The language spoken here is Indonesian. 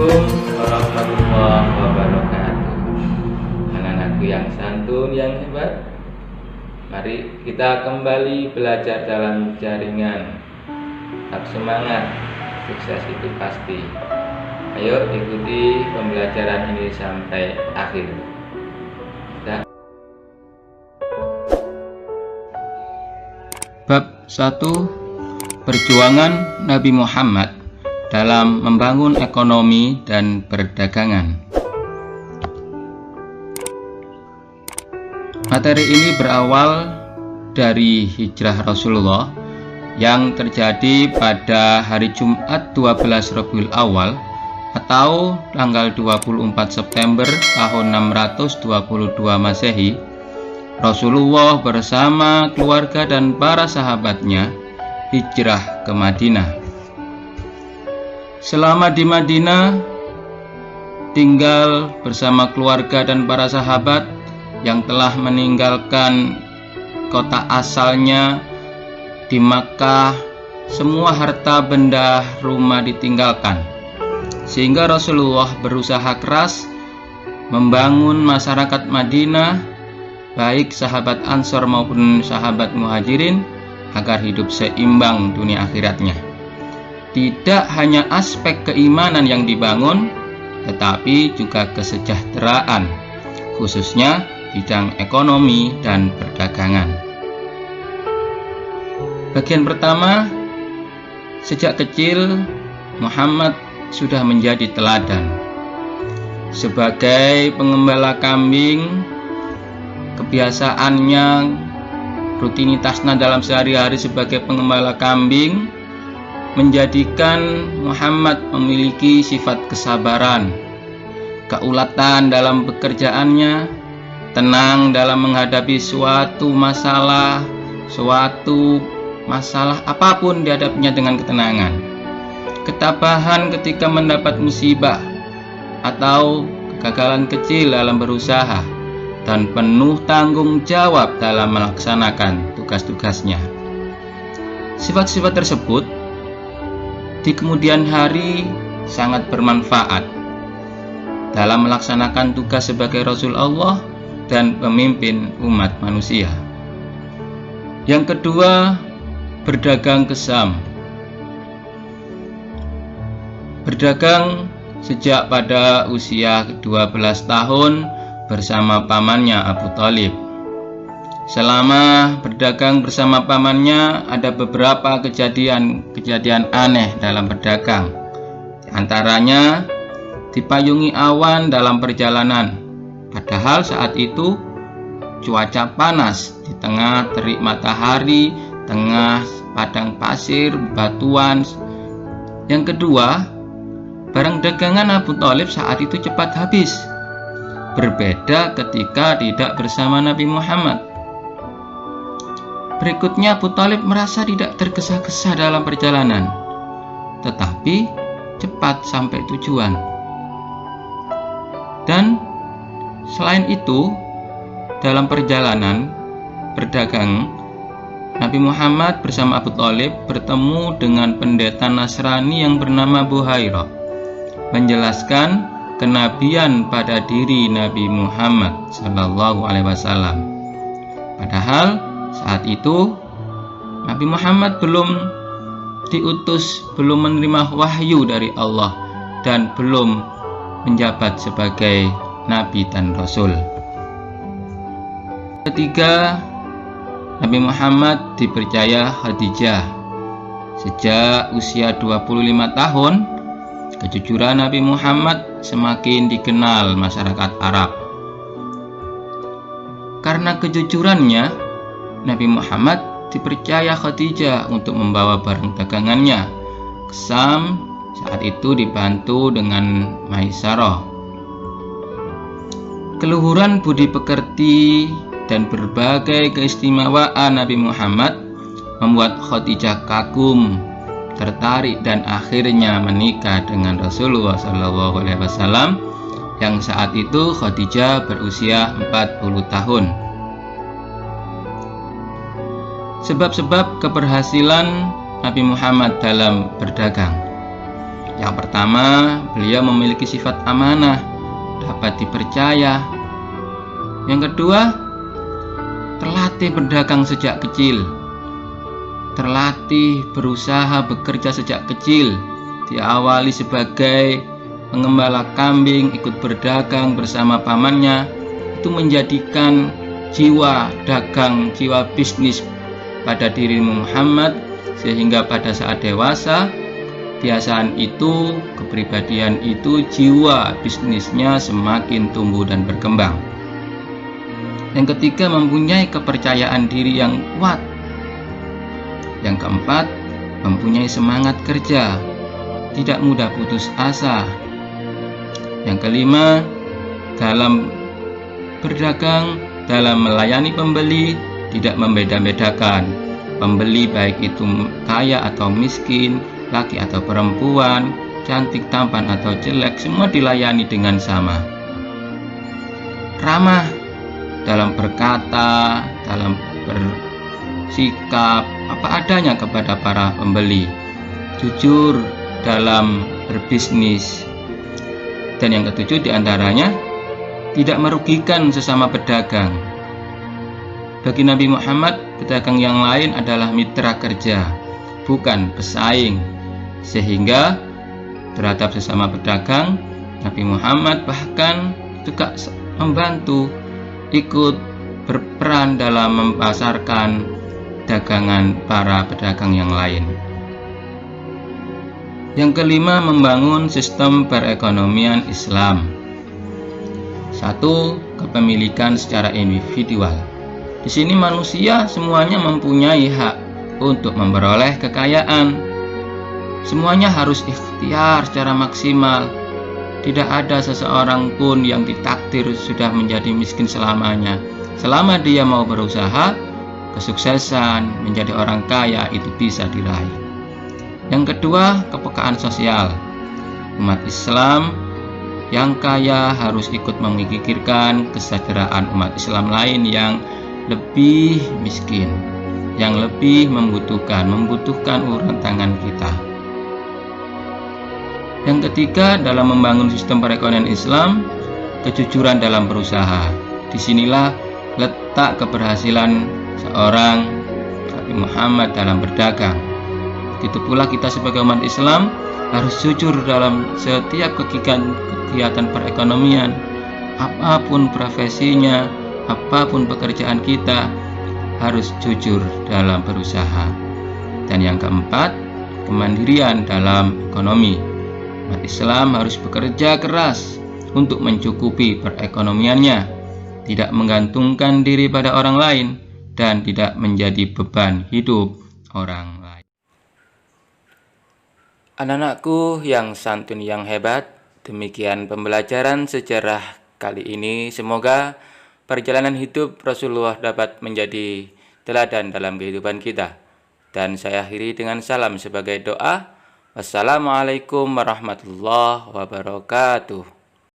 Assalamualaikum warahmatullahi wabarakatuh. Anak-anakku yang santun, yang hebat, mari kita kembali belajar dalam jaringan. Tetap semangat, sukses itu pasti. Ayo ikuti pembelajaran ini sampai akhir. Bab 1. Perjuangan Nabi Muhammad dalam membangun ekonomi dan perdagangan. Materi ini berawal dari hijrah Rasulullah yang terjadi pada hari Jumat 12 Rabiul Awal atau tanggal 24 September tahun 622 Masehi. Rasulullah bersama keluarga dan para sahabatnya hijrah ke Madinah. Selama di Madinah, tinggal bersama keluarga dan para sahabat yang telah meninggalkan kota asalnya di Makkah. Semua harta benda rumah ditinggalkan, sehingga Rasulullah berusaha keras membangun masyarakat Madinah, baik sahabat Ansor maupun sahabat Muhajirin, agar hidup seimbang dunia akhiratnya. Tidak hanya aspek keimanan yang dibangun, tetapi juga kesejahteraan, khususnya bidang ekonomi dan perdagangan. Bagian pertama, sejak kecil Muhammad sudah menjadi teladan. Sebagai pengembala kambing, kebiasaannya, rutinitasnya dalam sehari-hari sebagai pengembala kambing menjadikan Muhammad memiliki sifat kesabaran, keulatan dalam pekerjaannya, tenang dalam menghadapi suatu masalah apapun dihadapinya dengan ketenangan, ketabahan ketika mendapat musibah atau kegagalan kecil dalam berusaha, dan penuh tanggung jawab dalam melaksanakan tugas-tugasnya. Sifat-sifat tersebut di kemudian hari sangat bermanfaat dalam melaksanakan tugas sebagai Rasul Allah dan pemimpin umat manusia. Yang kedua, berdagang ke Syam. Berdagang sejak pada usia 12 tahun bersama pamannya Abu Thalib. Selama berdagang bersama pamannya, ada beberapa kejadian aneh dalam berdagang. Di antaranya, dipayungi awan dalam perjalanan, padahal saat itu cuaca panas, di tengah terik matahari, tengah padang pasir, batuan. Yang kedua, barang dagangan Abu Thalib saat itu cepat habis, berbeda ketika tidak bersama Nabi Muhammad. Berikutnya, Abu Thalib merasa tidak tergesa-gesa dalam perjalanan, tetapi cepat sampai tujuan. Dan selain itu, dalam perjalanan berdagang, Nabi Muhammad bersama Abu Thalib bertemu dengan pendeta Nasrani yang bernama Buhairah, menjelaskan kenabian pada diri Nabi Muhammad SAW. Padahal saat itu Nabi Muhammad belum diutus, belum menerima wahyu dari Allah, dan belum menjabat sebagai Nabi dan Rasul. Ketiga, Nabi Muhammad dipercaya Khadijah. Sejak usia 25 tahun, kejujuran Nabi Muhammad semakin dikenal masyarakat Arab. Karena kejujurannya, Nabi Muhammad dipercaya Khadijah untuk membawa barang dagangannya ke Syam, saat itu dibantu dengan Maisarah. Keluhuran budi pekerti dan berbagai keistimewaan Nabi Muhammad membuat Khadijah kagum, tertarik, dan akhirnya menikah dengan Rasulullah SAW yang saat itu Khadijah berusia 40 tahun. Sebab-sebab keberhasilan Nabi Muhammad dalam berdagang. Yang pertama, beliau memiliki sifat amanah, dapat dipercaya. Yang kedua, terlatih berdagang sejak kecil, terlatih berusaha bekerja sejak kecil. Diawali sebagai pengembala kambing, ikut berdagang bersama pamannya. Itu menjadikan jiwa dagang, jiwa bisnis pada diri Muhammad, sehingga pada saat dewasa, kebiasaan itu, kepribadian itu, jiwa bisnisnya semakin tumbuh dan berkembang. Yang ketiga, mempunyai kepercayaan diri yang kuat. Yang keempat, mempunyai semangat kerja, tidak mudah putus asa. Yang kelima, dalam berdagang, dalam melayani pembeli, tidak membeda-bedakan pembeli, baik itu kaya atau miskin, laki atau perempuan, cantik, tampan atau jelek, semua dilayani dengan sama. Ramah dalam berkata, dalam bersikap, apa adanya kepada para pembeli. Jujur dalam berbisnis. Dan yang ketujuh diantaranya, tidak merugikan sesama pedagang. Bagi Nabi Muhammad, pedagang yang lain adalah mitra kerja, bukan pesaing. Sehingga terhadap sesama pedagang, Nabi Muhammad bahkan juga membantu, ikut berperan dalam memasarkan dagangan para pedagang yang lain. Yang kelima, membangun sistem perekonomian Islam. 1. Kepemilikan secara individual. Di sini manusia semuanya mempunyai hak untuk memperoleh kekayaan. Semuanya harus ikhtiar secara maksimal. Tidak ada seseorang pun yang ditakdir sudah menjadi miskin selamanya. Selama dia mau berusaha, kesuksesan menjadi orang kaya itu bisa diraih. Yang kedua, kepekaan sosial. Umat Islam yang kaya harus ikut memikirkan kesejahteraan umat Islam lain yang lebih miskin, yang lebih membutuhkan uluran tangan kita. Yang ketiga, dalam membangun sistem perekonomian Islam, kejujuran dalam berusaha. Disinilah letak keberhasilan seorang Nabi Muhammad dalam berdagang. Begitu pula kita sebagai umat Islam harus jujur dalam setiap kegiatan perekonomian, apapun profesinya, apapun pekerjaan kita, harus jujur dalam berusaha. Dan yang keempat, kemandirian dalam ekonomi. Umat Islam harus bekerja keras untuk mencukupi perekonomiannya, tidak menggantungkan diri pada orang lain, dan tidak menjadi beban hidup orang lain. Anak-anakku yang santun yang hebat, demikian pembelajaran sejarah kali ini. Semoga perjalanan hidup Rasulullah dapat menjadi teladan dalam kehidupan kita. Dan saya akhiri dengan salam sebagai doa. Wassalamualaikum warahmatullahi wabarakatuh.